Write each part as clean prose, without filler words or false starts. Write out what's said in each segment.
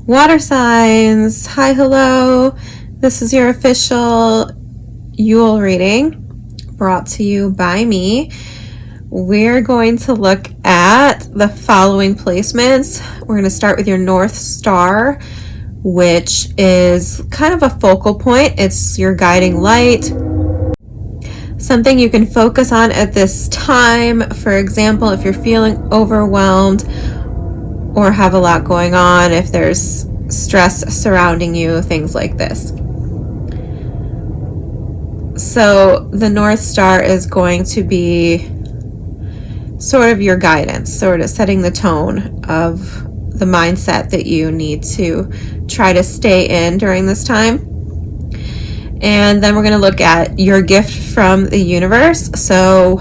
Water signs, hi, hello. This is your official Yule reading brought to you by me. We're going to look at the following placements. We're going to start with your North Star, which is kind of a focal point. It's your guiding light, something you can focus on at this time. For example, if you're feeling overwhelmed or have a lot going on, if there's stress surrounding you, things like this. So the North Star is going to be sort of your guidance, sort of setting the tone of the mindset that you need to try to stay in during this time. And then we're going to look at your gift from the universe. So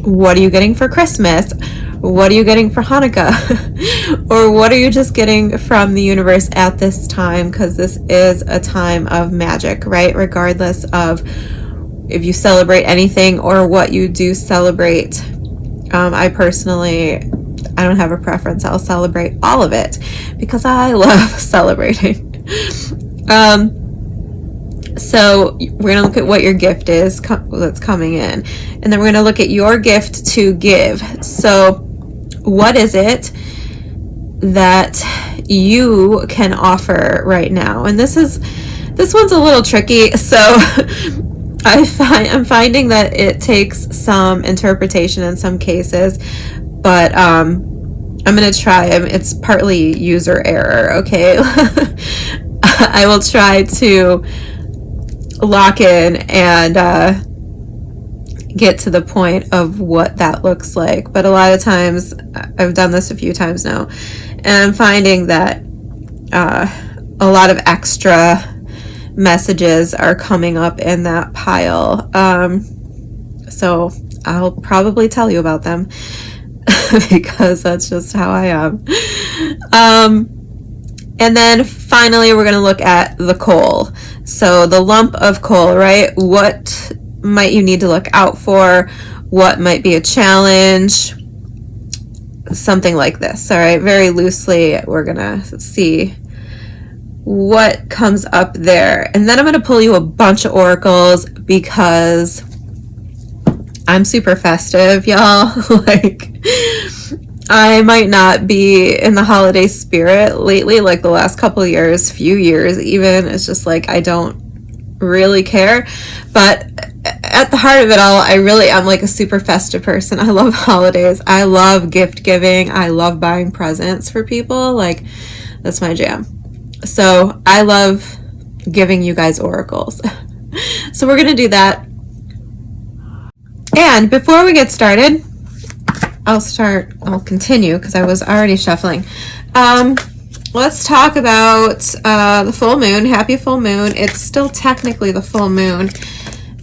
what are you getting for Christmas? What are you getting for Hanukkah? Or what are you just getting from the universe at this time? Because this is a time of magic, right? Regardless of if you celebrate anything or what you do celebrate. I don't have a preference. I'll celebrate all of it because I love celebrating. So we're going to look at what your gift is that's coming in. And then we're going to look at your gift to give. So what is it that you can offer right now? And this one's a little tricky. So I'm finding that it takes some interpretation in some cases, but I'm going to try. It's partly user error, okay? I will try to lock in and get to the point of what that looks like. But a lot of times, I've done this a few times now, and I'm finding that a lot of extra messages are coming up in that pile. So I'll probably tell you about them because that's just how I am. And then finally, we're going to look at the coal. So the lump of coal, right? What might you need to look out for? What might be a challenge? Something like this. All right. Very loosely, we're going to see what comes up there. And then I'm going to pull you a bunch of oracles because I'm super festive, y'all. Like, I might not be in the holiday spirit lately, like the last couple of years, few years even. It's just like I don't really care. But at the heart of it all, I really am like a super festive person. I love holidays. I love gift giving. I love buying presents for people. Like, that's my jam. So I love giving you guys oracles. So we're going to do that. And before we get started, I'll continue because I was already shuffling. Let's talk about the full moon. Happy full moon. It's still technically the full moon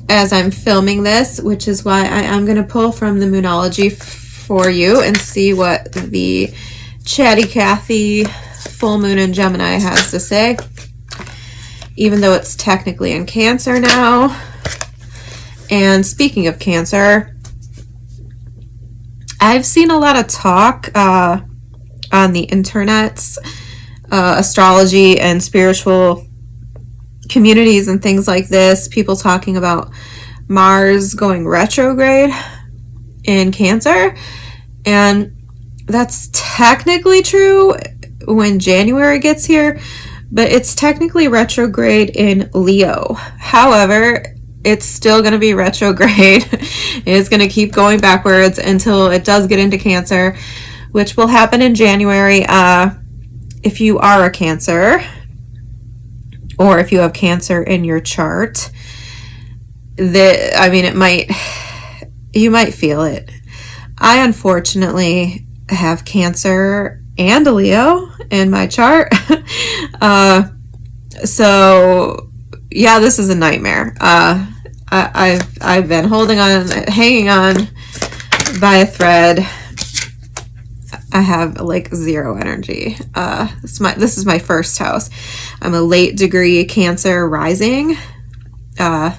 as I'm filming this, which is why I am going to pull from the Moonology for you and see what the Chatty Cathy full moon in Gemini has to say, even though it's technically in Cancer now. And speaking of Cancer, I've seen a lot of talk on the internets, astrology and spiritual communities and things like this, people talking about Mars going retrograde in Cancer. And that's technically true when January gets here, but it's technically retrograde in Leo. However, it's still going to be retrograde. It's going to keep going backwards until it does get into Cancer, which will happen in January. If you are a Cancer, or if you have Cancer in your chart, you might feel it. I unfortunately have Cancer and a Leo in my chart. So yeah, this is a nightmare. I've been hanging on by a thread. I have like zero energy. This is my first house. I'm a late degree Cancer rising. And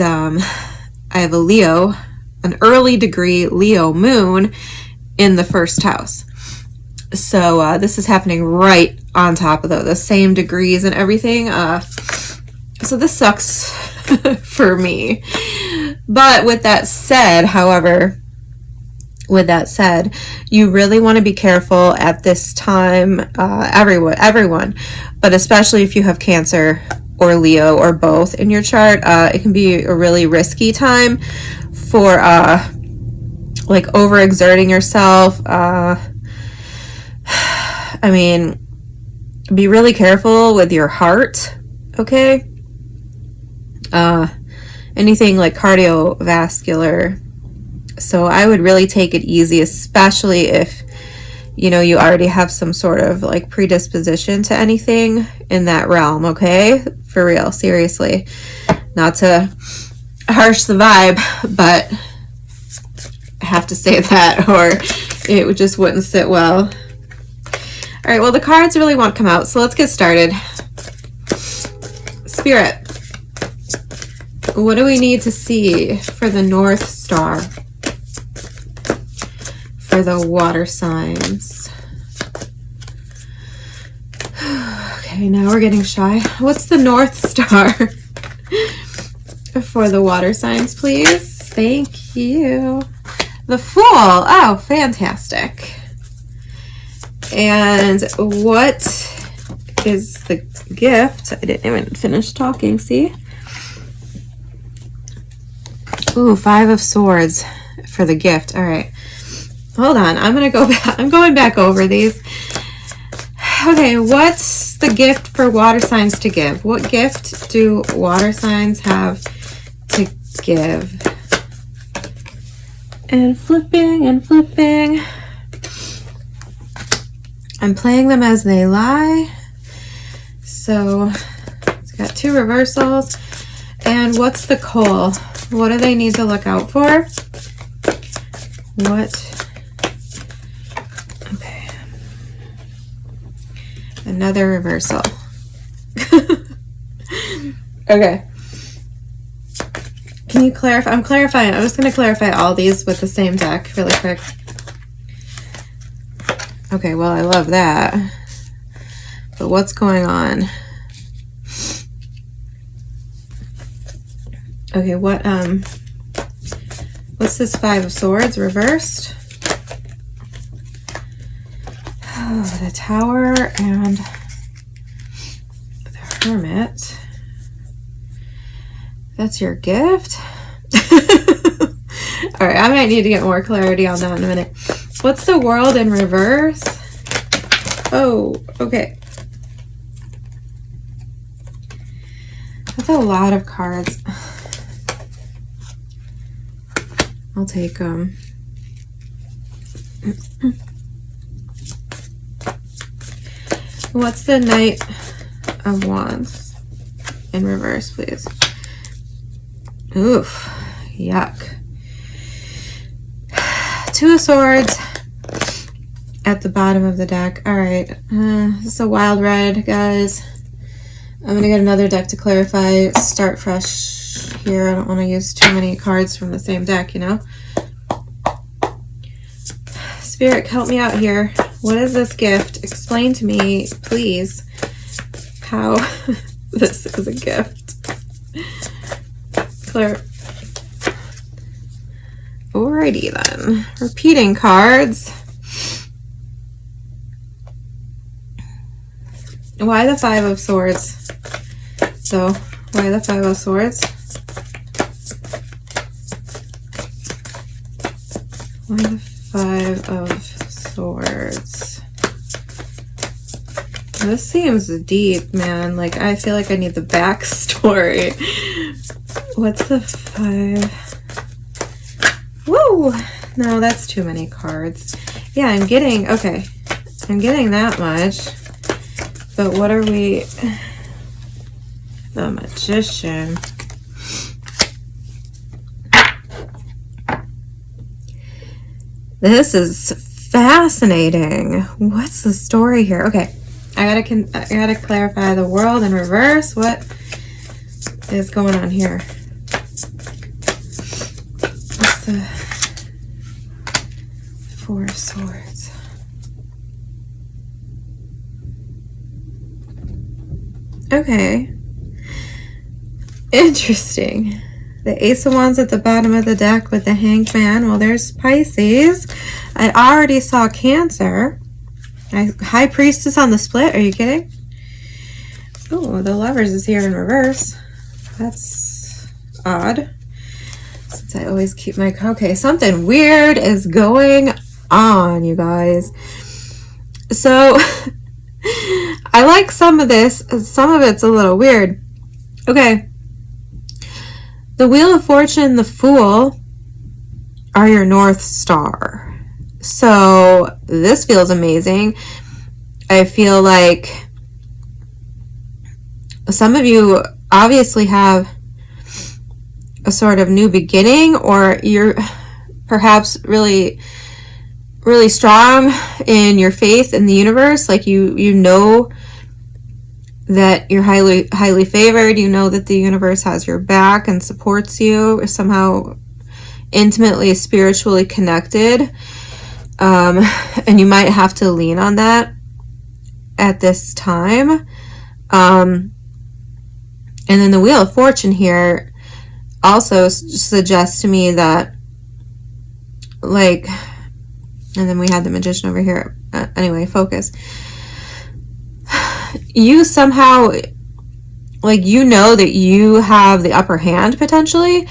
I have a Leo, an early degree Leo moon in the first house. So this is happening right on top of the same degrees and everything. So this sucks for me. But with that said, however, with that said, you really want to be careful at this time, everyone, but especially if you have Cancer or Leo or both in your chart. It can be a really risky time for like overexerting yourself. I mean, be really careful with your heart, okay? Anything like cardiovascular. So I would really take it easy, especially if, you know, you already have some sort of like predisposition to anything in that realm, okay? For real, seriously. Not to harsh the vibe, but I have to say that or it just wouldn't sit well. All right, well, the cards really won't come out, so let's get started. Spirit, what do we need to see for the North Star? For the water signs. Okay, now we're getting shy. What's the North Star for the water signs, please? Thank you. The Fool. Oh, fantastic. And what is the gift? I didn't even finish talking, see? Ooh, 5 of Swords for the gift. All right. Hold on. I'm going to go back. I'm going back over these. Okay, what's the gift for water signs to give? What gift do water signs have to give? And flipping and flipping. I'm playing them as they lie. So it's got 2 reversals. And what's the coal? What do they need to look out for? What? Okay. Another reversal. Okay. Can you clarify? I'm clarifying. I'm just going to clarify all these with the same deck really quick. Okay, well, I love that. But what's going on? Okay, what's this 5 of Swords reversed? Oh, the Tower and the Hermit. That's your gift? All right, I might need to get more clarity on that in a minute. What's the World in reverse? Oh, okay. That's a lot of cards. I'll take them. What's the Knight of Wands in reverse, please? Oof, yuck. 2 of Swords at the bottom of the deck. All right, this is a wild ride, guys. I'm going to get another deck to clarify. Start fresh here. I don't want to use too many cards from the same deck, you know? Spirit, help me out here. What is this gift? Explain to me, please, how this is a gift. Clear. Alrighty then. Repeating cards. Why the 5 of Swords? So, why the 5 of Swords? Why the 5 of Swords? This seems deep, man. Like, I feel like I need the backstory. What's the 5? Woo! No, that's too many cards. Yeah, I'm getting, okay. I'm getting that much. But what are we... The Magician. This is fascinating. What's the story here? Okay, I gotta clarify the World in reverse. What is going on here? What's the 4 of Swords? Okay. Interesting. The Ace of Wands at the bottom of the deck with the Hanged Man. Well, there's Pisces. I already saw Cancer. High Priestess on the split. Are you kidding? Oh, the Lovers is here in reverse. That's odd. Since I always keep my... Okay, something weird is going on, you guys. So, I like some of this. Some of it's a little weird. Okay. The Wheel of Fortune, the Fool are your North Star. So, this feels amazing. I feel like some of you obviously have a sort of new beginning, or you're perhaps really strong in your faith in the universe. Like you know that you're highly favored. You know that the universe has your back and supports you, or somehow intimately spiritually connected, and you might have to lean on that at this time. And then the Wheel of Fortune here also suggests to me that, like, and then we had the Magician over here. Anyway, focus. You somehow, like, you know that you have the upper hand potentially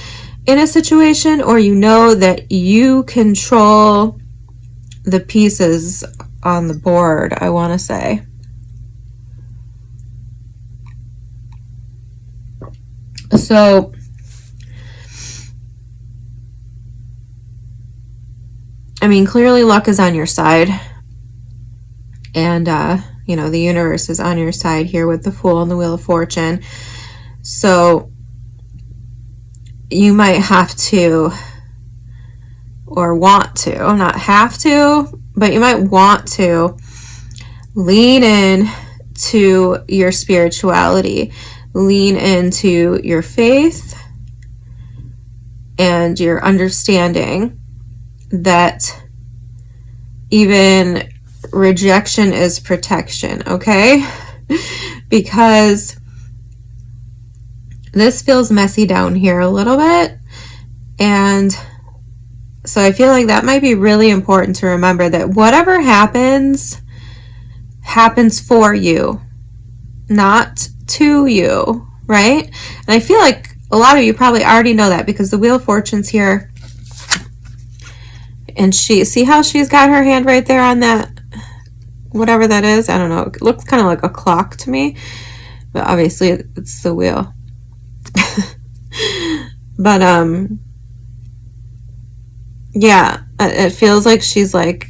in a situation, or you know that you control the pieces on the board, I want to say. So, I mean, clearly luck is on your side. And, you know, the universe is on your side here with the Fool and the Wheel of Fortune. So, you might have to, or want to, not have to, but you might want to lean in to your spirituality, lean into your faith and your understanding that even rejection is protection, okay? Because this feels messy down here a little bit, and so I feel like that might be really important to remember, that whatever happens, happens for you, not to you, right? And I feel like a lot of you probably already know that, because the Wheel of Fortune's here, and see how she's got her hand right there on that, whatever that is. I don't know. It looks kind of like a clock to me, but obviously it's the wheel. But yeah, it feels like she's like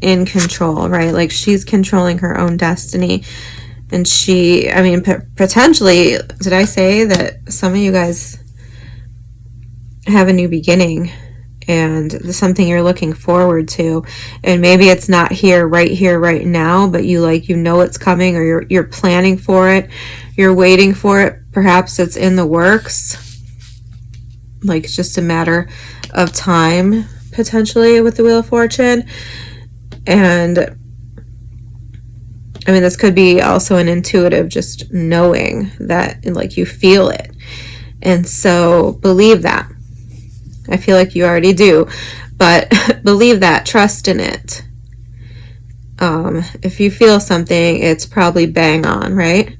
in control, right? Like she's controlling her own destiny. And she, I mean, potentially, did I say that some of you guys have a new beginning and something you're looking forward to, and maybe it's not here right now, but you know it's coming, or you're planning for it, you're waiting for it, perhaps it's in the works, like it's just a matter of time potentially with the Wheel of Fortune. And I mean, this could be also an intuitive, just knowing that, like, you feel it, and so believe that. I feel like you already do, but believe that, trust in it. If you feel something, it's probably bang on, right?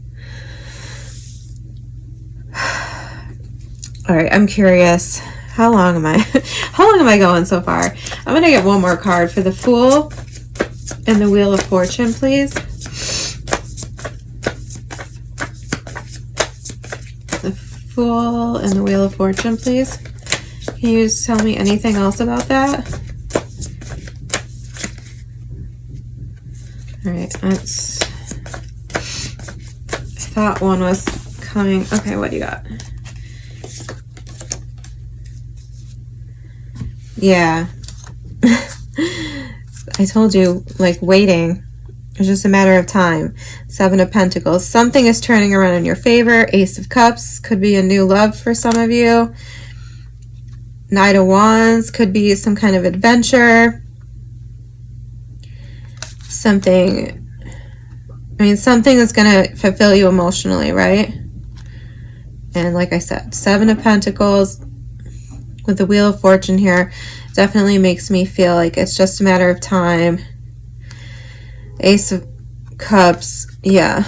All right, I'm curious. How long am I going so far? I'm going to get one more card for the Fool and the Wheel of Fortune, please. The Fool and the Wheel of Fortune, please. Can you just tell me anything else about that? All right, I thought one was coming. Okay, what do you got? Yeah. I told you, like, waiting. It's just a matter of time. 7 of Pentacles. Something is turning around in your favor. Ace of Cups. Could be a new love for some of you. Knight of Wands. Could be some kind of adventure. Something I mean, something that's going to fulfill you emotionally, right? And like I said, 7 of Pentacles with the Wheel of Fortune here definitely makes me feel like it's just a matter of time. Ace of Cups, yeah.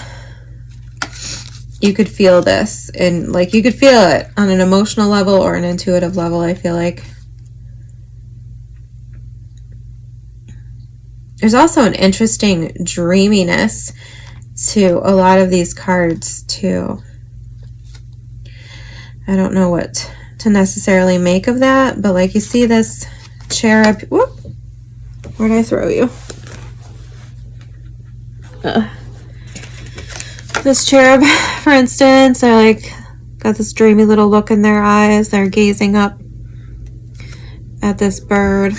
You could feel this, and like you could feel it on an emotional level or an intuitive level, I feel like. There's also an interesting dreaminess to a lot of these cards too. I don't know what to necessarily make of that, but like you see this cherub. Whoop, where did I throw you? This cherub, for instance, they're like got this dreamy little look in their eyes. They're gazing up at this bird.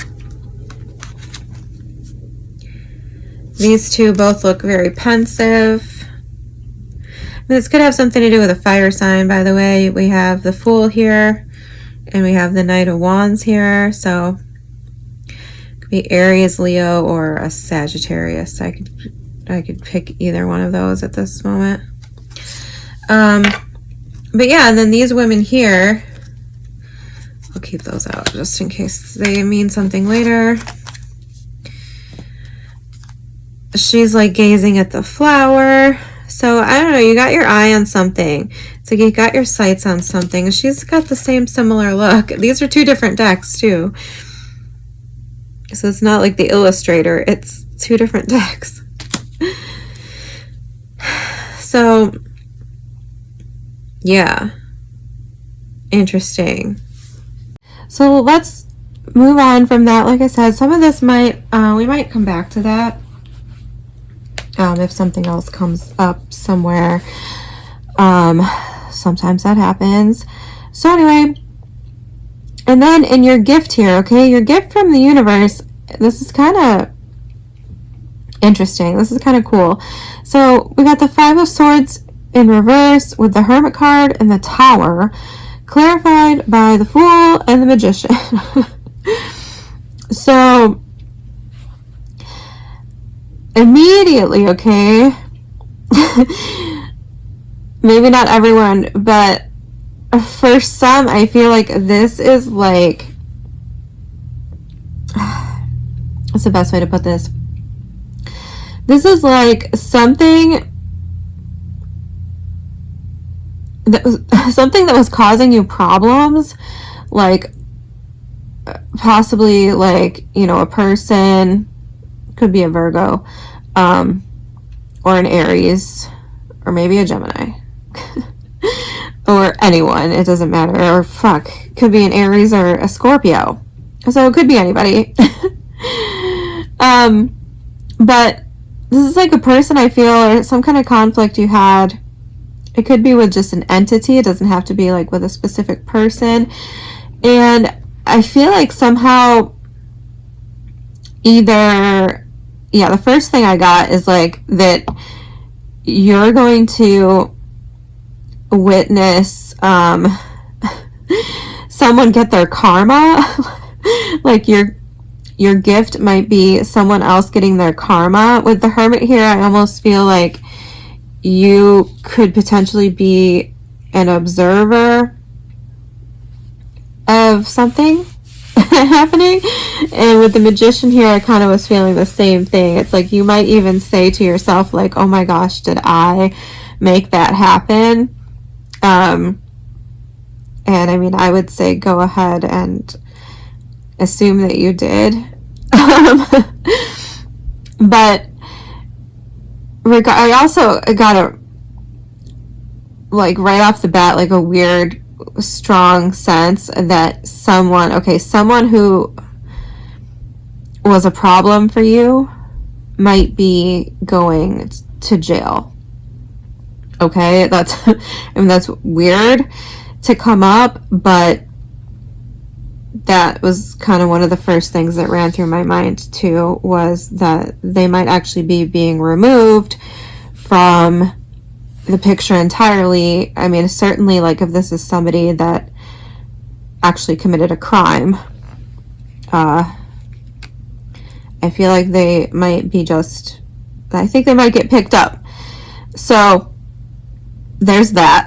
These two both look very pensive. This could have something to do with a fire sign, by the way. We have the Fool here, and we have the Knight of Wands here. So it could be Aries, Leo, or a Sagittarius. I could pick either one of those at this moment. But yeah, and then these women here, I'll keep those out just in case they mean something later. She's like gazing at the flower. So I don't know, you got your eye on something. It's like you got your sights on something. She's got the same similar look. These are 2 different decks too. So it's not like the illustrator, it's 2 different decks. So yeah, interesting. So let's move on from that. Like I said, some of this might, we might come back to that. If something else comes up somewhere. Sometimes that happens. So anyway, and then in your gift here, okay, your gift from the universe, this is kind of interesting. This is kind of cool. So we got the 5 of Swords in reverse with the Hermit card and the Tower, clarified by the Fool and the Magician. So immediately, okay, maybe not everyone, but for some, I feel like this is like, what's the best way to put this? This is like something that was causing you problems, like possibly like, you know, a person, could be a Virgo, or an Aries, or maybe a Gemini, or anyone, it doesn't matter, or fuck, could be an Aries or a Scorpio, so it could be anybody. But this is like a person, I feel, or some kind of conflict you had. It could be with just an entity, it doesn't have to be like with a specific person, and I feel like somehow either, yeah, the first thing I got is like that you're going to witness someone get their karma. Like your gift might be someone else getting their karma. With the Hermit here, I almost feel like you could potentially be an observer of something happening. And with the Magician here, I kind of was feeling the same thing. It's like you might even say to yourself like, oh my gosh, did I make that happen? And I mean, I would say go ahead and assume that you did. But I also got a, like right off the bat, like a weird strong sense that someone who was a problem for you might be going to jail. Okay, that's I mean, that's weird to come up, but that was kind of one of the first things that ran through my mind too, was that they might actually be being removed from the picture entirely. I mean, certainly, like if this is somebody that actually committed a crime, I feel like they might be just, I think they might get picked up. So there's that.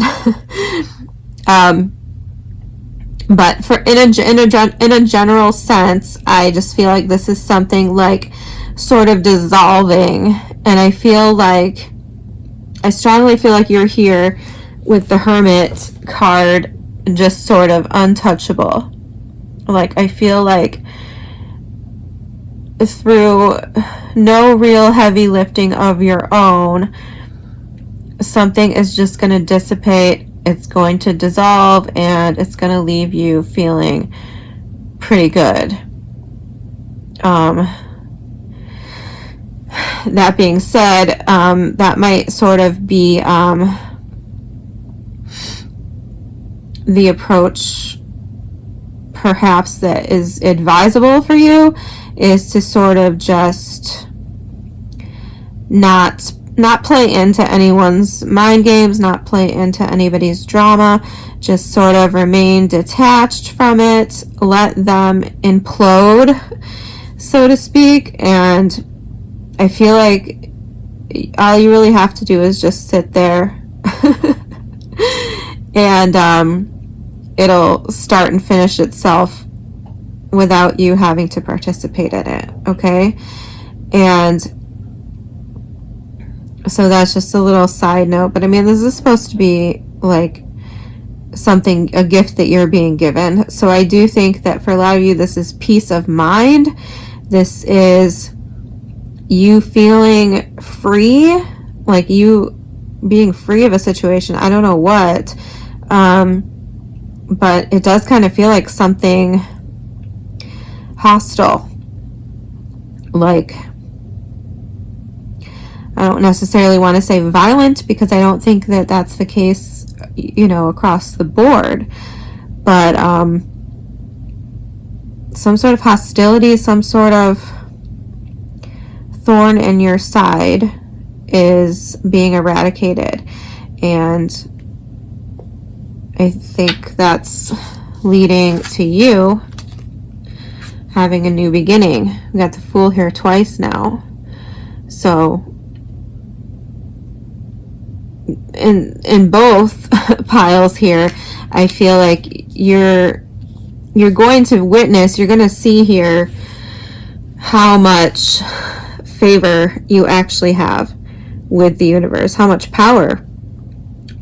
But for in a general sense, I just feel like this is something like sort of dissolving, and I strongly feel like you're here with the Hermit card, just sort of untouchable. Like, I feel like through no real heavy lifting of your own, something is just going to dissipate, it's going to dissolve, and it's going to leave you feeling pretty good. That being said, that might sort of be the approach perhaps that is advisable for you, is to sort of just not play into anyone's mind games, not play into anybody's drama, just sort of remain detached from it, let them implode, so to speak. And I feel like all you really have to do is just sit there and it'll start and finish itself without you having to participate in it, okay? And so that's just a little side note, but I mean, this is supposed to be like a gift that you're being given. So I do think that for a lot of you, this is peace of mind. This is you feeling free, like you being free of a situation. I don't know what, but it does kind of feel like something hostile. Like, I don't necessarily want to say violent, because I don't think that that's the case, you know, across the board. But some sort of hostility, some sort of thorn in your side is being eradicated. And I think that's leading to you having a new beginning. We got the Fool here twice now. So in both piles here, I feel like you're going to witness, you're going to see here how much favor you actually have with the universe, how much power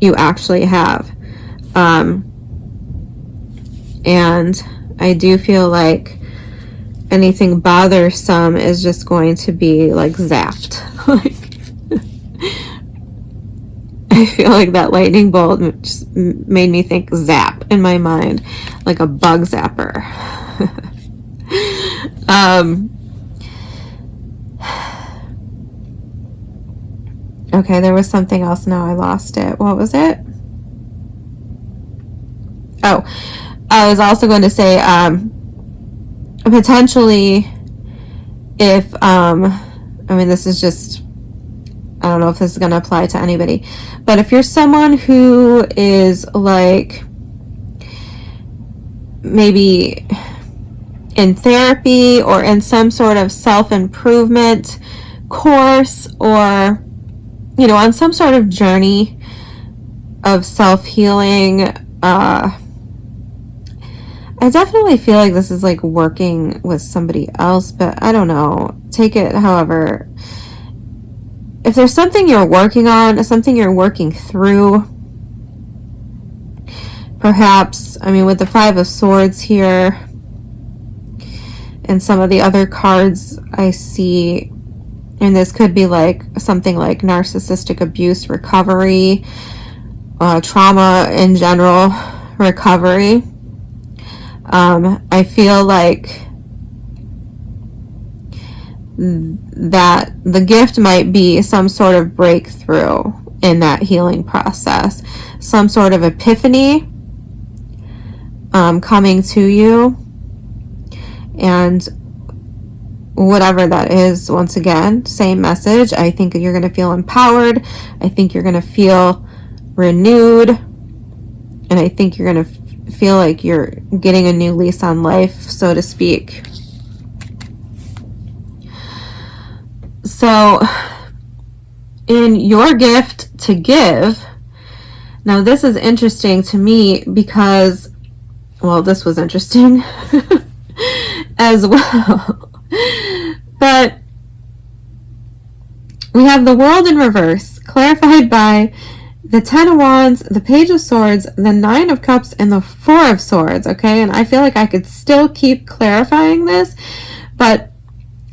you actually have. And I do feel like anything bothersome is just going to be like zapped. I feel like that lightning bolt just made me think zap in my mind, like a bug zapper. Okay, there was something else. Now I lost it. What was it? Oh, I was also going to say, potentially, if, I mean, this is just, I don't know if this is going to apply to anybody, but if you're someone who is like maybe in therapy or in some sort of self-improvement course, or, you know, on some sort of journey of self-healing, I definitely feel like this is like working with somebody else, but I don't know. Take it however. If there's something you're working on, something you're working through, perhaps, I mean, with the Five of Swords here and some of the other cards I see, and this could be like something like narcissistic abuse recovery, trauma in general recovery. I feel like that the gift might be some sort of breakthrough in that healing process, some sort of epiphany coming to you, and whatever that is, once again, same message. I think you're going to feel empowered. I think you're going to feel renewed, and I think you're going to feel like you're getting a new lease on life, so to speak. So in your gift to give. Now this is interesting to me because, well, this was interesting as well. But we have the World in reverse, clarified by the Ten of Wands, the Page of Swords, the Nine of Cups, and the Four of Swords, okay? And I feel like I could still keep clarifying this, but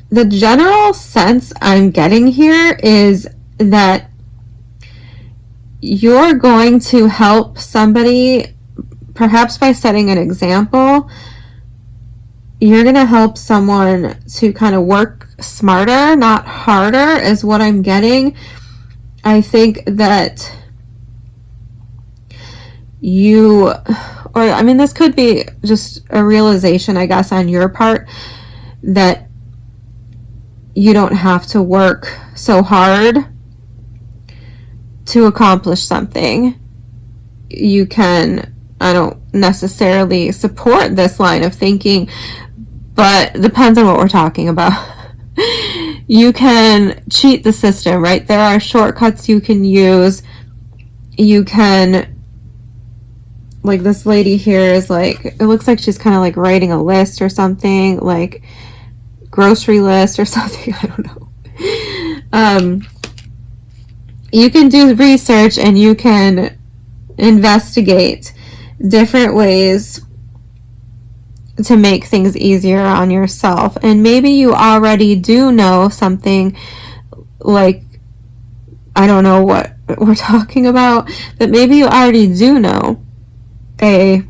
the general sense I'm getting here is that you're going to help somebody, perhaps by setting an example. You're going to help someone to kind of work smarter, not harder, is what I'm getting. I think that you, or I mean, this could be just a realization, I guess, on your part, that you don't have to work so hard to accomplish something. You can, I don't necessarily support this line of thinking, but it depends on what we're talking about. You can cheat the system, right? There are shortcuts you can use. You can, like this lady here is like, it looks like she's kind of like writing a list or something, like grocery list or something, I don't know. You can do research and you can investigate different ways to make things easier on yourself. And maybe you already do know something, like, I don't know what we're talking about, but maybe you already do know a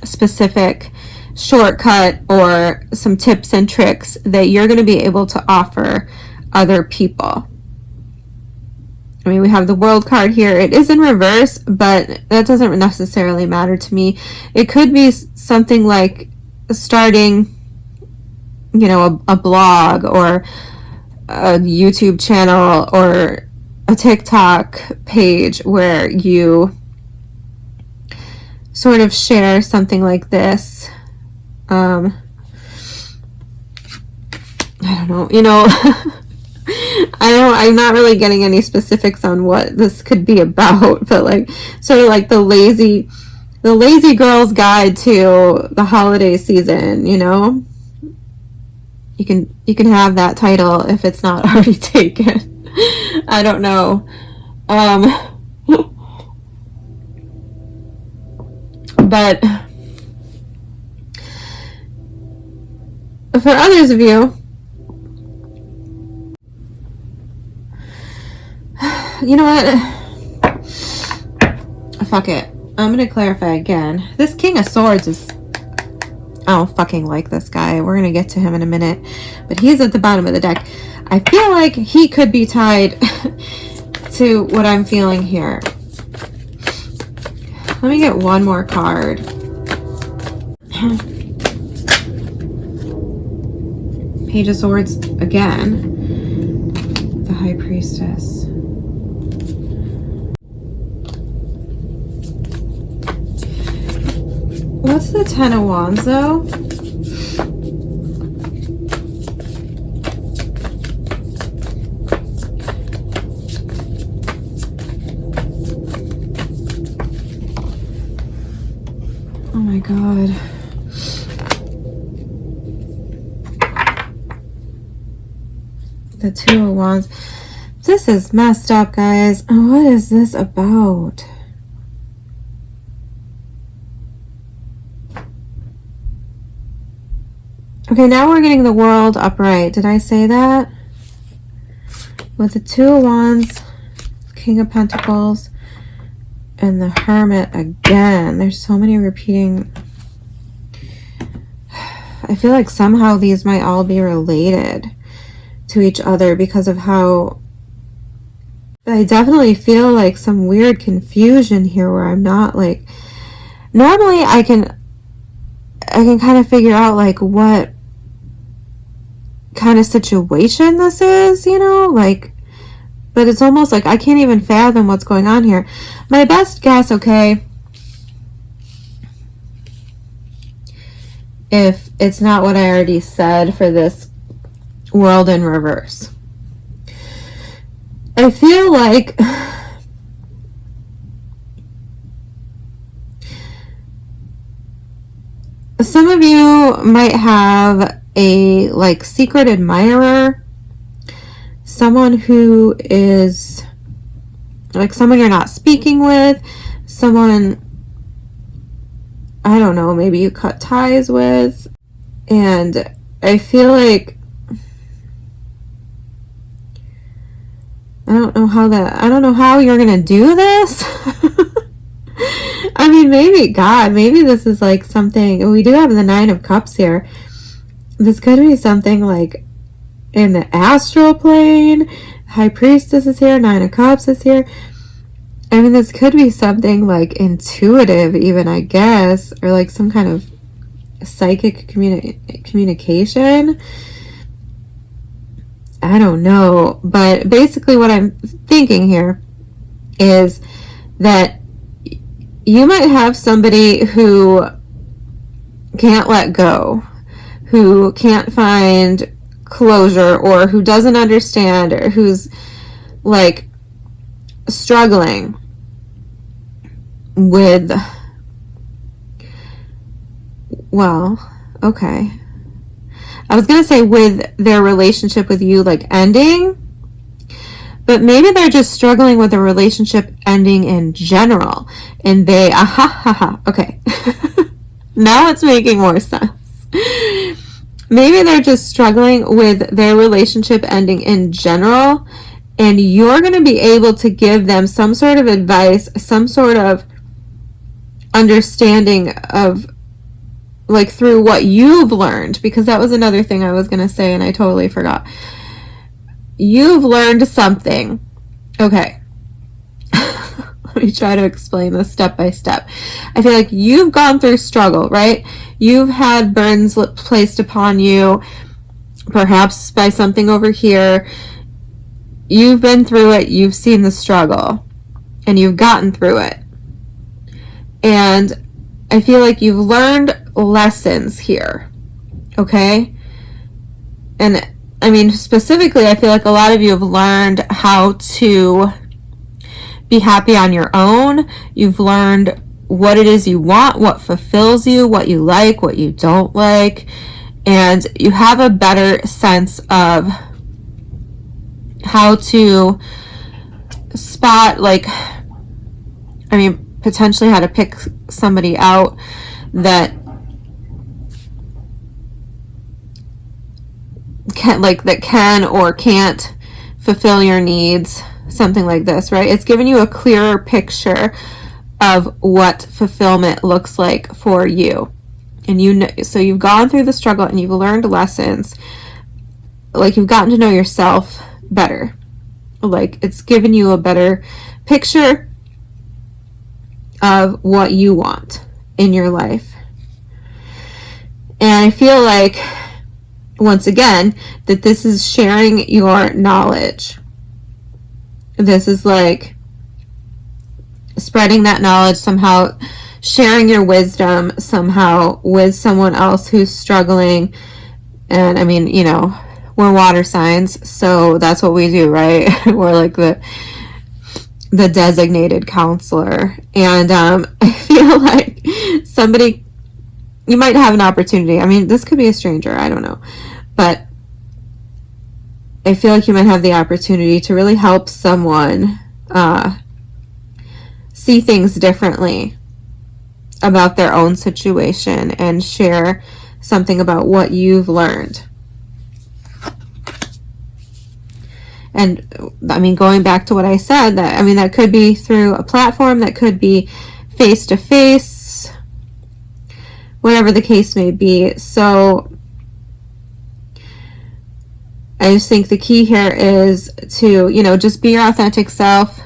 specific shortcut or some tips and tricks that you're going to be able to offer other people. I mean, we have the World card here. It is in reverse, but that doesn't necessarily matter to me. It could be something like starting, you know, a blog or a YouTube channel or a TikTok page where you sort of share something like this. I don't know, you know, I'm not really getting any specifics on what this could be about, but like sort of like the lazy girl's guide to the holiday season, you know. You can have that title if it's not already taken. I don't know. But for others of you, you know what? Fuck it. I'm gonna clarify again. This King of Swords is, I don't fucking like this guy. We're gonna get to him in a minute, but he's at the bottom of the deck. I feel like he could be tied to what I'm feeling here. Let me get one more card. Page of Swords again. The High Priestess. What's the Ten of Wands, though? Oh my God. The Two of Wands. This is messed up, guys. What is this about? Okay, now we're getting the World upright. Did I say that? With the Two of Wands, King of Pentacles, and the Hermit again. There's so many repeating. I feel like somehow these might all be related to each other because of how I definitely feel like some weird confusion here where I'm not like, normally I can kind of figure out like what kind of situation this is, you know, like, but it's almost like I can't even fathom what's going on here. My best guess, okay, if it's not what I already said for this World in reverse, I feel like some of you might have a like secret admirer, someone who is like someone you're not speaking with, someone, I don't know, maybe you cut ties with. And I feel like I don't know how you're gonna do this. I mean, maybe this is like something, we do have the Nine of Cups here. This could be something like in the astral plane. High Priestess is here, Nine of Cups is here. I mean, this could be something like intuitive even, I guess, or like some kind of psychic communication. I don't know, but basically what I'm thinking here is that you might have somebody who can't let go, who can't find closure, or who doesn't understand, or who's like struggling with, well, okay, I was gonna say with their relationship with you like ending, but maybe they're just struggling with a relationship ending in general, and they, okay, now it's making more sense. Maybe they're just struggling with their relationship ending in general, and you're going to be able to give them some sort of advice, some sort of understanding of, like, through what you've learned, because that was another thing I was going to say and I totally forgot. You've learned something. Okay. Let me try to explain this step by step. I feel like you've gone through struggle, right? You've had burdens placed upon you, perhaps by something over here. You've been through it. You've seen the struggle, and you've gotten through it. And I feel like you've learned lessons here, okay? And I mean, specifically, I feel like a lot of you have learned how to be happy on your own. You've learned what it is you want, what fulfills you, what you like, what you don't like, and you have a better sense of how to spot, like, I mean, potentially how to pick somebody out that can or can't fulfill your needs, something like this, right? It's giving you a clearer picture of what fulfillment looks like for you. And you know, so you've gone through the struggle and you've learned lessons, like you've gotten to know yourself better, like it's given you a better picture of what you want in your life. And I feel like, once again, that this is sharing your knowledge. This is like spreading that knowledge somehow, sharing your wisdom somehow with someone else who's struggling. And I mean, you know, we're water signs, so that's what we do, right? We're like the designated counselor. And I feel like somebody, you might have an opportunity. I mean, this could be a stranger, I don't know. But I feel like you might have the opportunity to really help someone see things differently about their own situation and share something about what you've learned. And I mean, going back to what I said, that I mean, that could be through a platform, that could be face to face, whatever the case may be. So I just think the key here is to, you know, just be your authentic self.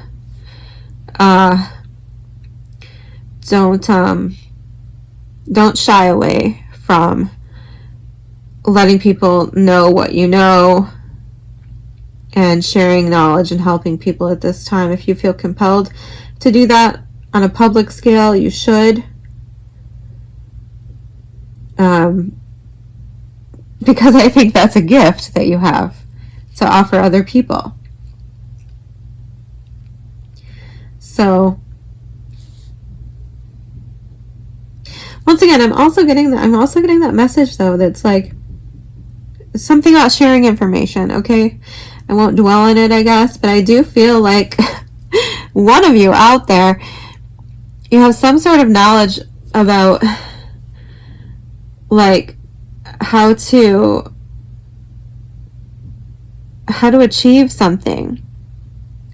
Don't shy away from letting people know what you know and sharing knowledge and helping people at this time. If you feel compelled to do that on a public scale, you should. Because I think that's a gift that you have to offer other people. So once again, I'm also getting that message though that's like something about sharing information, okay? I won't dwell on it, I guess, but I do feel like one of you out there, you have some sort of knowledge about like how to achieve something,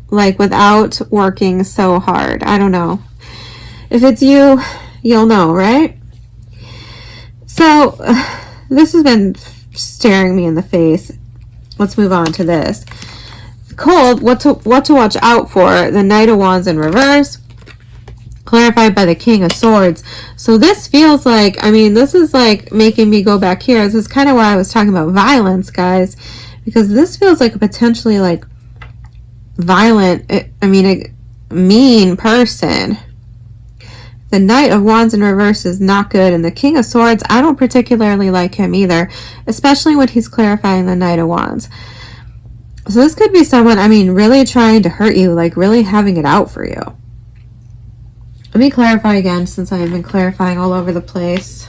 like without working so hard. I don't know. If it's you, you'll know, right? So this has been staring me in the face. Let's move on to this. Cold, what to watch out for. The Knight of Wands in reverse, clarified by the King of Swords. So this feels like, I mean, this is like making me go back here. This is kind of why I was talking about violence, guys, because this feels like a potentially like violent, a mean person. The Knight of Wands in reverse is not good, and the King of Swords, I don't particularly like him either, especially when he's clarifying the Knight of Wands. So this could be someone, I mean, really trying to hurt you, like really having it out for you. Let me clarify again, since I've been clarifying all over the place.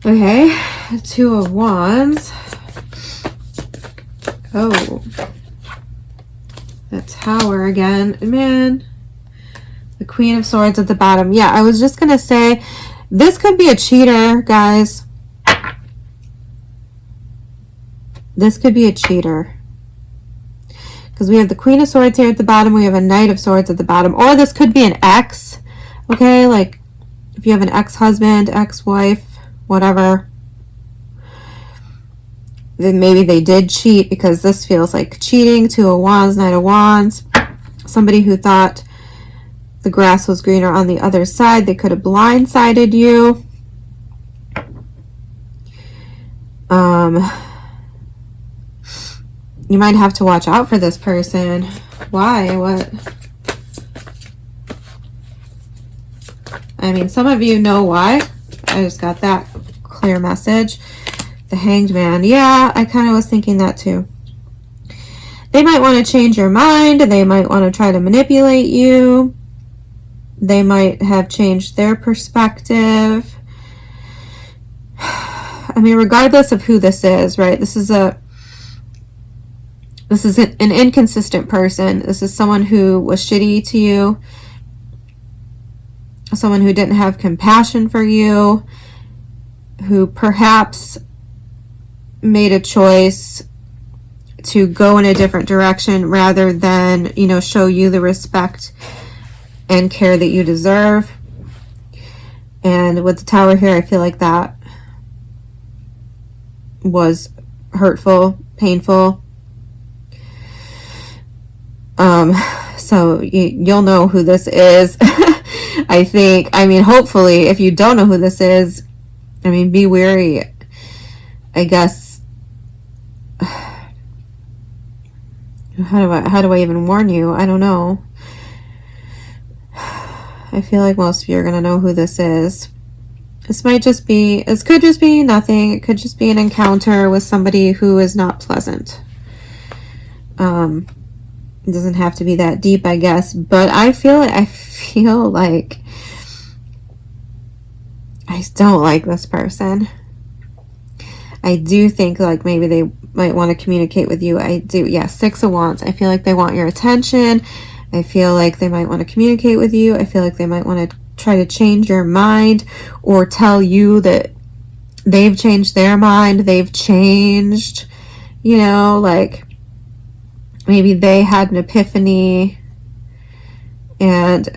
Okay, Two of Wands. Oh, the Tower again. Man, the Queen of Swords at the bottom. Yeah, I was just going to say, this could be a cheater, guys. This could be a cheater. Because we have the Queen of Swords here at the bottom. We have a Knight of Swords at the bottom. Or this could be an ex. Okay, like if you have an ex-husband, ex-wife, whatever. Then maybe they did cheat, because this feels like cheating. Two of Wands, Knight of Wands. Somebody who thought the grass was greener on the other side. They could have blindsided you. You might have to watch out for this person. Why? What? I mean, some of you know why. I just got that clear message. The Hanged Man. Yeah, I kind of was thinking that too. They might want to change your mind. They might want to try to manipulate you. They might have changed their perspective. I mean, regardless of who this is, right? This is an inconsistent person. This is someone who was shitty to you. Someone who didn't have compassion for you. Who perhaps made a choice to go in a different direction rather than, you know, show you the respect and care that you deserve. And with the Tower here, I feel like that was hurtful, painful. So you'll know who this is. I think, I mean, hopefully, if you don't know who this is, I mean, be wary, I guess. How do I even warn you? I don't know. I feel like most of you are going to know who this is. This could just be nothing. It could just be an encounter with somebody who is not pleasant. It doesn't have to be that deep, I guess, but I feel like I don't like this person. I do think like maybe they might want to communicate with you. I do. Yeah, Six of Wands. I feel like they want your attention. I feel like they might want to communicate with you. I feel like they might want to try to change your mind or tell you that they've changed their mind. They've changed, you know, like maybe they had an epiphany and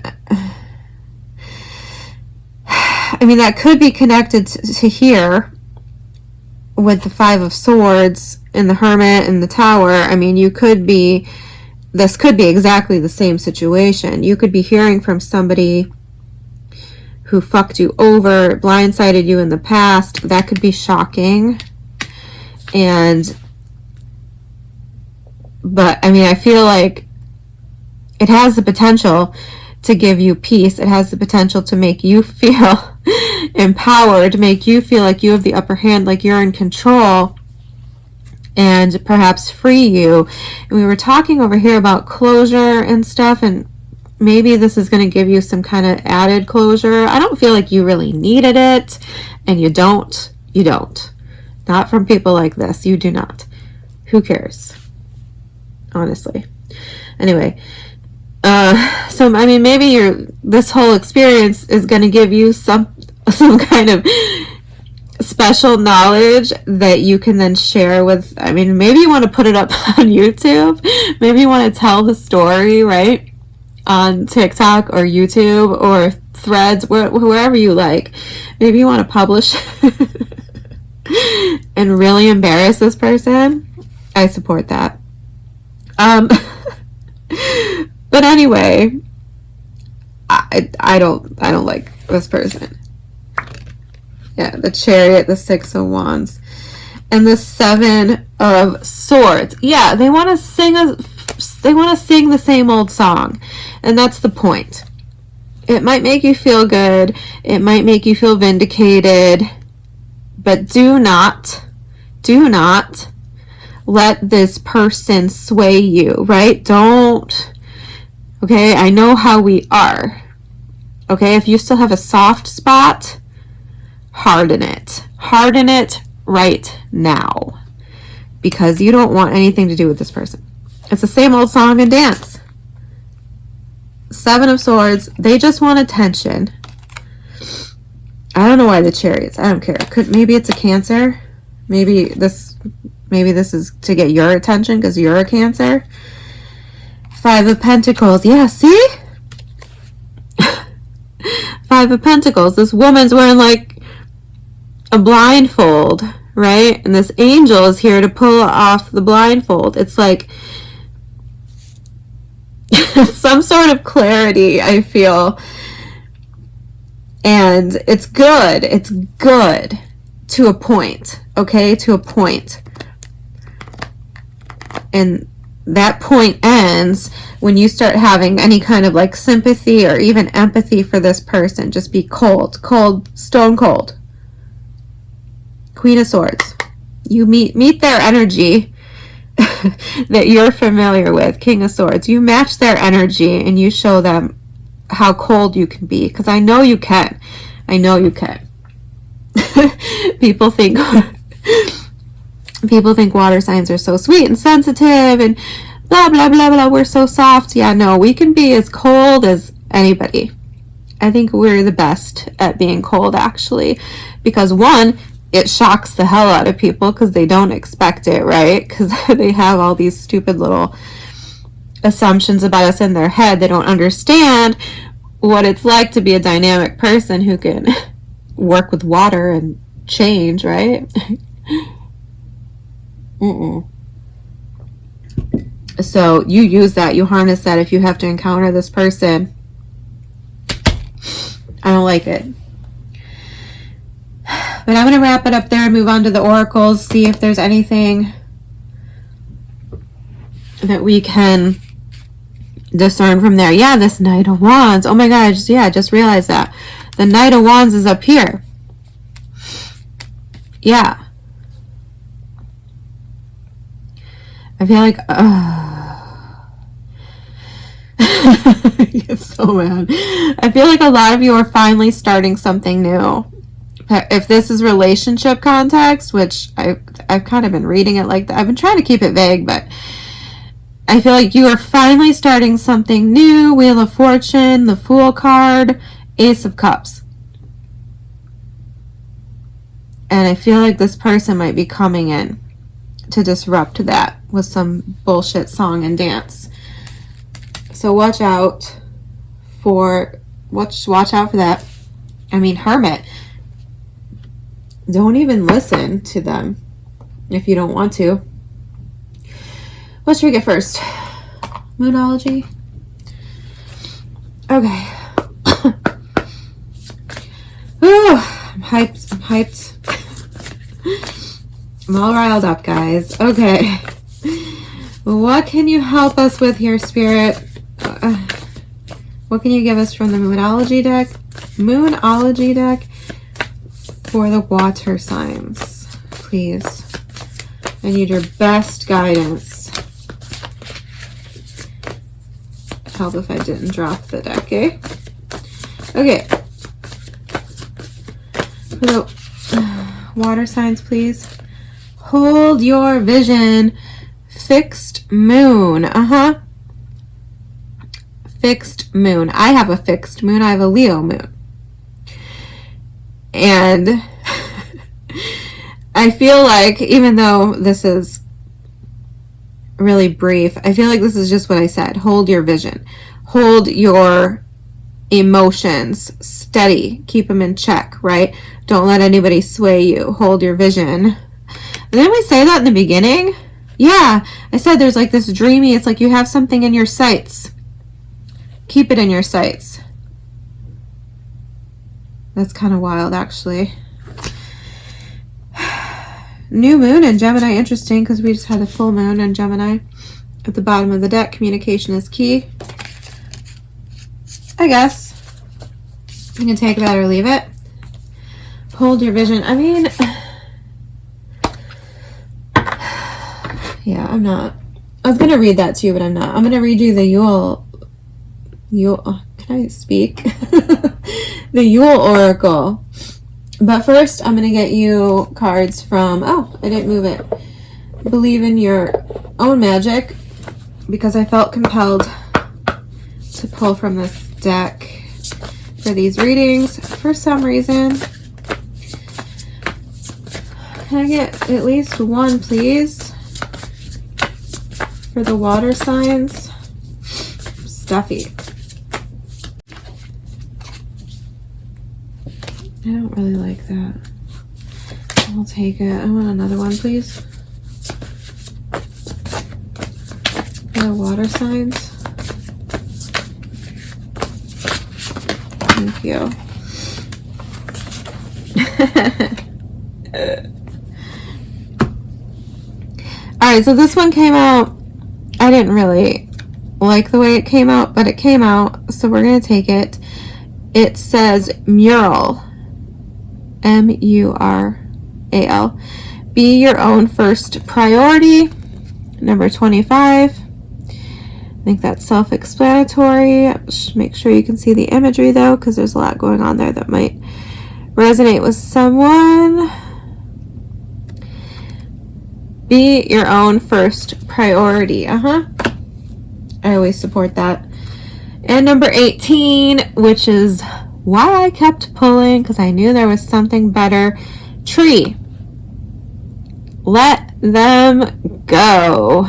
I mean, that could be connected to here with the Five of Swords and the Hermit and the Tower. I mean, this could be exactly the same situation. You could be hearing from somebody who fucked you over, blindsided you in the past. That could be shocking. But I mean, I feel like it has the potential to give you peace. It has the potential to make you feel empowered, make you feel like you have the upper hand, like you're in control. and perhaps free you. And we were talking over here about closure and stuff, and maybe this is going to give you some kind of added closure. I don't feel like you really needed it, and you don't. You don't. Not from people like this. You do not. Who cares? Honestly. Anyway, so I mean, maybe this whole experience is going to give you some kind of special knowledge that you can then share with, I mean, maybe you want to put it up on YouTube. Maybe you want to tell the story, right? On TikTok or YouTube or Threads, wherever you like. Maybe you want to publish and really embarrass this person. I support that. But anyway, I don't like this person. Yeah, the Chariot, the Six of Wands, and the Seven of Swords. Yeah, they want to sing the same old song, and that's the point. It might make you feel good. It might make you feel vindicated, but do not let this person sway you, right? Don't. Okay, I know how we are. Okay, if you still have a soft spot, harden it. Harden it right now, because you don't want anything to do with this person. It's the same old song and dance. Seven of Swords, they just want attention. I don't know why the Chariots. I don't care. Maybe it's a Cancer. Maybe this is to get your attention because you're a Cancer. Five of Pentacles. Yeah, see? Five of Pentacles. This woman's wearing like a blindfold, right? And this angel is here to pull off the blindfold. It's like some sort of clarity, I feel. And it's good. It's good to a point, okay? To a point. And that point ends when you start having any kind of like sympathy or even empathy for this person. Just be cold, stone cold. Queen of Swords. You meet their energy that you're familiar with. King of Swords. You match their energy and you show them how cold you can be, because I know you can. I know you can. People think water signs are so sweet and sensitive and blah blah blah blah, we're so soft. Yeah, no, we can be as cold as anybody. I think we're the best at being cold, actually, because one, it shocks the hell out of people because they don't expect it, right? Because they have all these stupid little assumptions about us in their head. They don't understand what it's like to be a dynamic person who can work with water and change, right? So you use that, you harness that if you have to encounter this person. I don't like it. But I'm going to wrap it up there and move on to the oracles, see if there's anything that we can discern from there. Yeah, this Knight of Wands. Oh my gosh, yeah, I just realized that. The Knight of Wands is up here. Yeah. I feel like, I get so mad. I feel like a lot of you are finally starting something new. If this is relationship context, which I've kind of been reading it like that. I've been trying to keep it vague, but I feel like you are finally starting something new. Wheel of Fortune, the Fool card, Ace of Cups. And I feel like this person might be coming in to disrupt that with some bullshit song and dance. So watch out for that. I mean, Hermit. Don't even listen to them if you don't want to. What should we get first? Moonology? Okay. Ooh, I'm hyped. I'm all riled up, guys. Okay. What can you help us with here, Spirit? What can you give us from the Moonology deck? Moonology deck for the water signs, please. I need your best guidance. Help if I didn't drop the deck, eh? Okay. For the water signs, please. Hold your vision. Fixed moon. Fixed moon. I have a fixed moon. I have a Leo moon. And I feel like, even though this is really brief, I feel like this is just what I said. Hold your vision. Hold your emotions steady. Keep them in check, right? Don't let anybody sway you. Hold your vision. Didn't we say that in the beginning? Yeah, I said there's like this dreamy, it's like you have something in your sights. Keep it in your sights. That's kind of wild, actually. New moon in Gemini, interesting, because we just had the full moon in Gemini. At the bottom of the deck, communication is key. I guess. You can take that or leave it. Hold your vision. I mean, yeah, I'm not. I was going to read that to you, but I'm not. I'm going to read you the Yule, can I speak? The Yule Oracle. But first, I'm going to get you cards from, oh, I didn't move it. Believe in your own magic, because I felt compelled to pull from this deck for these readings for some reason. Can I get at least one, please? For the water signs. Stuffy. I don't really like that. I'll take it. I want another one, please. For the water signs. Thank you. Alright, so this one came out. I didn't really like the way it came out, but it came out, so we're going to take it. It says mural. M-U-R-A-L. Be your own first priority. Number 25. I think that's self-explanatory. Make sure you can see the imagery, though, because there's a lot going on there that might resonate with someone. Be your own first priority. I always support that. And number 18, which is why I kept pulling, because I knew there was something better. Tree. Let them go.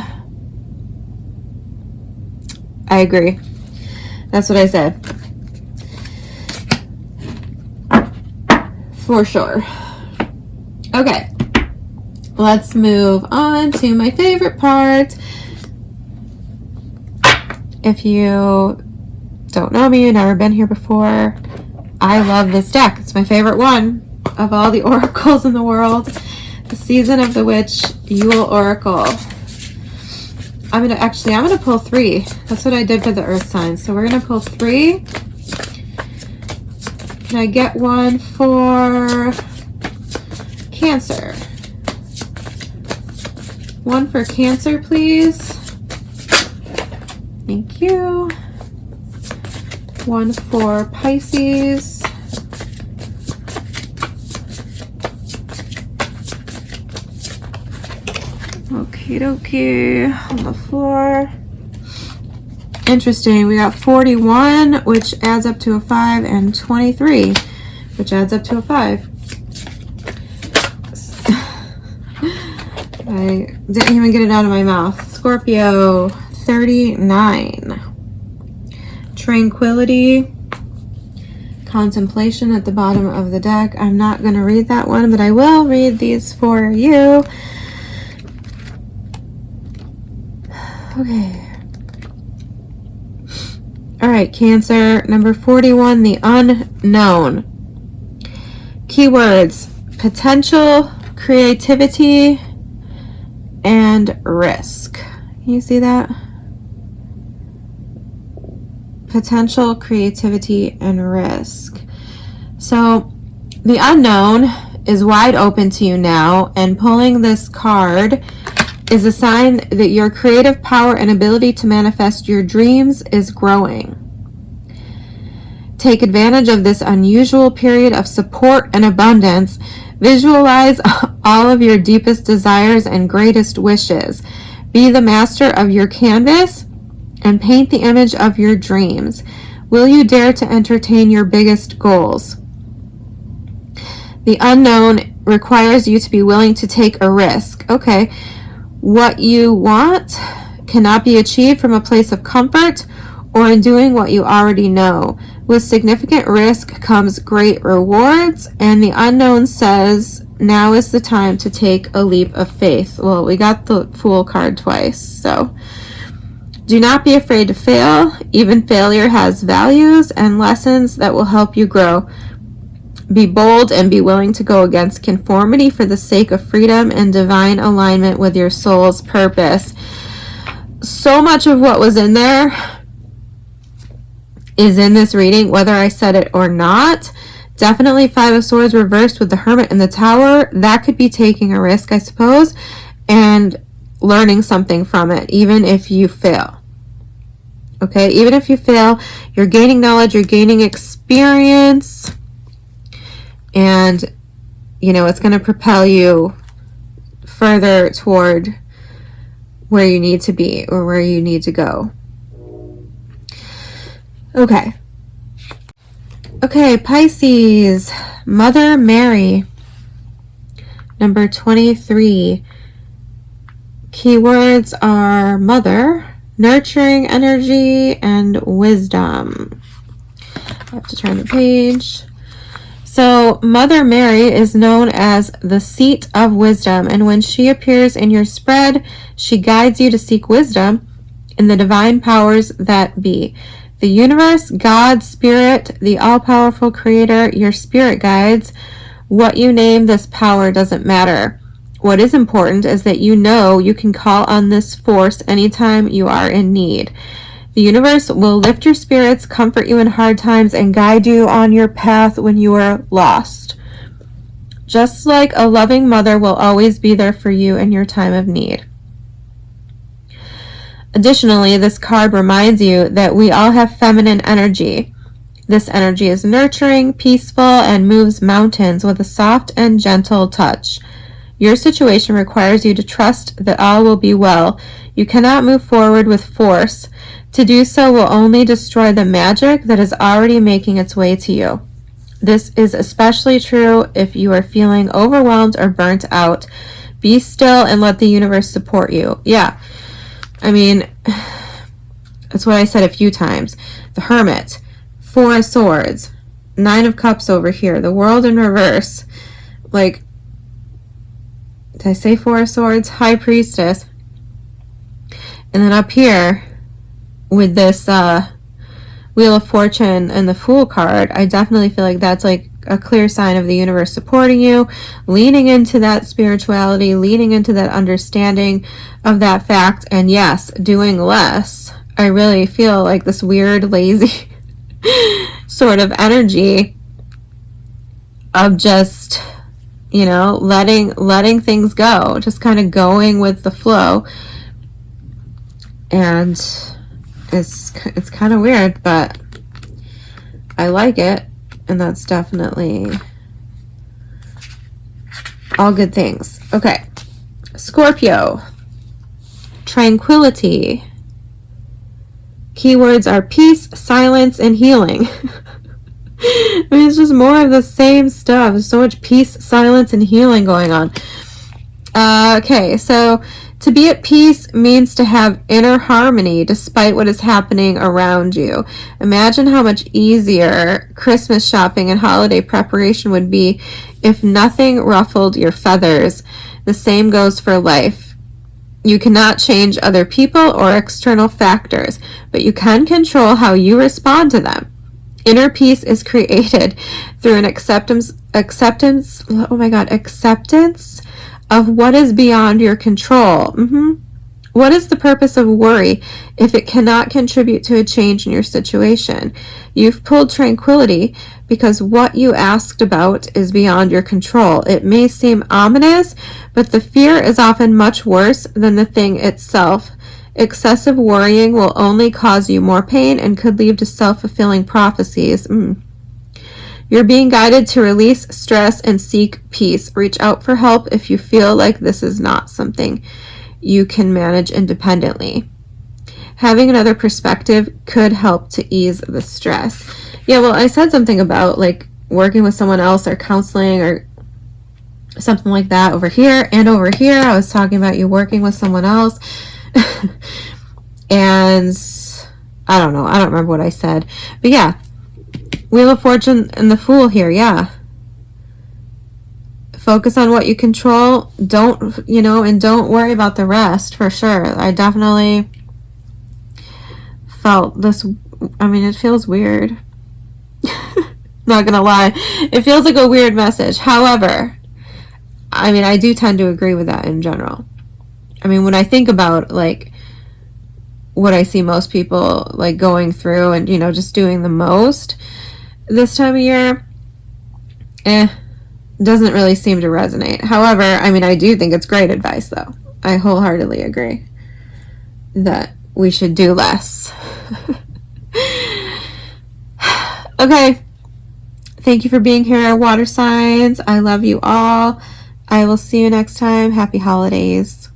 I agree. That's what I said. For sure. Okay. Let's move on to my favorite part. If you don't know me, you've never been here before, I love this deck. It's my favorite one of all the oracles in the world. The Season of the Witch Yule Oracle. I'm gonna pull 3. That's what I did for the earth signs. So we're gonna pull 3. Can I get one for Cancer? One for Cancer, please. Thank you. One for Pisces. Okie dokie. On the floor. Interesting. We got 41, which adds up to a 5, and 23, which adds up to a 5. I didn't even get it out of my mouth. Scorpio, 39. Tranquility. Contemplation at the bottom of the deck. I'm not going to read that one, but I will read these for you. Okay. All right, Cancer. Number 41, the unknown. Keywords: potential, creativity, and risk. Can you see that? Potential, creativity, and risk. So the unknown is wide open to you now, and pulling this card is a sign that your creative power and ability to manifest your dreams is growing. Take advantage of this unusual period of support and abundance. Visualize all of your deepest desires and greatest wishes. Be the master of your canvas and paint the image of your dreams. Will you dare to entertain your biggest goals? The unknown requires you to be willing to take a risk. Okay, what you want cannot be achieved from a place of comfort or in doing what you already know. With significant risk comes great rewards, and the unknown says now is the time to take a leap of faith. Well, we got the Fool card twice, so do not be afraid to fail. Even failure has values and lessons that will help you grow. Be bold and be willing to go against conformity for the sake of freedom and divine alignment with your soul's purpose. So much of what was in there is in this reading, whether I said it or not. Definitely Five of Swords reversed with the Hermit in the Tower. That could be taking a risk, I suppose, and learning something from it, even if you fail. Okay, even if you fail, you're gaining knowledge, you're gaining experience, and, you know, it's going to propel you further toward where you need to be or where you need to go. Okay. Okay, Pisces, Mother Mary, number 23. Keywords are mother, nurturing energy, and wisdom. I have to turn the page. So Mother Mary is known as the seat of wisdom, and when she appears in your spread, she guides you to seek wisdom in the divine powers that be. The universe, God, Spirit, the all-powerful creator, your spirit guides. What you name this power doesn't matter. What is important is that you know you can call on this force anytime you are in need. The universe will lift your spirits, comfort you in hard times, and guide you on your path when you are lost. Just like a loving mother will always be there for you in your time of need. Additionally, this card reminds you that we all have feminine energy. This energy is nurturing, peaceful, and moves mountains with a soft and gentle touch. Your situation requires you to trust that all will be well. You cannot move forward with force. To do so will only destroy the magic that is already making its way to you. This is especially true if you are feeling overwhelmed or burnt out. Be still and let the universe support you. Yeah. I mean, that's what I said a few times. The Hermit, Four of Swords, Nine of Cups over here, the World in reverse. Like, did I say Four of Swords? High Priestess. And then up here, with this Wheel of Fortune and the Fool card, I definitely feel like that's like a clear sign of the universe supporting you, leaning into that spirituality, leaning into that understanding of that fact, and yes, doing less. I really feel like this weird, lazy sort of energy of just, you know, letting things go, just kind of going with the flow. And it's kind of weird, but I like it. And that's definitely all good things. Okay. Scorpio. Tranquility. Keywords are peace, silence, and healing. I mean, it's just more of the same stuff. There's so much peace, silence, and healing going on. Okay, so to be at peace means to have inner harmony despite what is happening around you. Imagine how much easier Christmas shopping and holiday preparation would be if nothing ruffled your feathers. The same goes for life. You cannot change other people or external factors, but you can control how you respond to them. Inner peace is created through an acceptance of what is beyond your control. What is the purpose of worry if it cannot contribute to a change in your situation? You've pulled tranquility because what you asked about is beyond your control. It may seem ominous, but the fear is often much worse than the thing itself. Excessive worrying will only cause you more pain and could lead to self-fulfilling prophecies. You're being guided to release stress and seek peace. Reach out for help if you feel like this is not something you can manage independently. Having another perspective could help to ease the stress. Yeah, well, I said something about like working with someone else or counseling or something like that over here and over here. I was talking about you working with someone else. And I don't know. I don't remember what I said. But yeah, Wheel of Fortune and the Fool here. Yeah. Focus on what you control. Don't, and don't worry about the rest, for sure. I definitely felt this. I mean, it feels weird. Not gonna lie. It feels like a weird message. However, I mean, I do tend to agree with that in general. I mean, when I think about, like, what I see most people, like, going through and, just doing the most this time of year, doesn't really seem to resonate. However, I mean, I do think it's great advice, though. I wholeheartedly agree that we should do less. Okay. Thank you for being here, water signs. I love you all. I will see you next time. Happy holidays.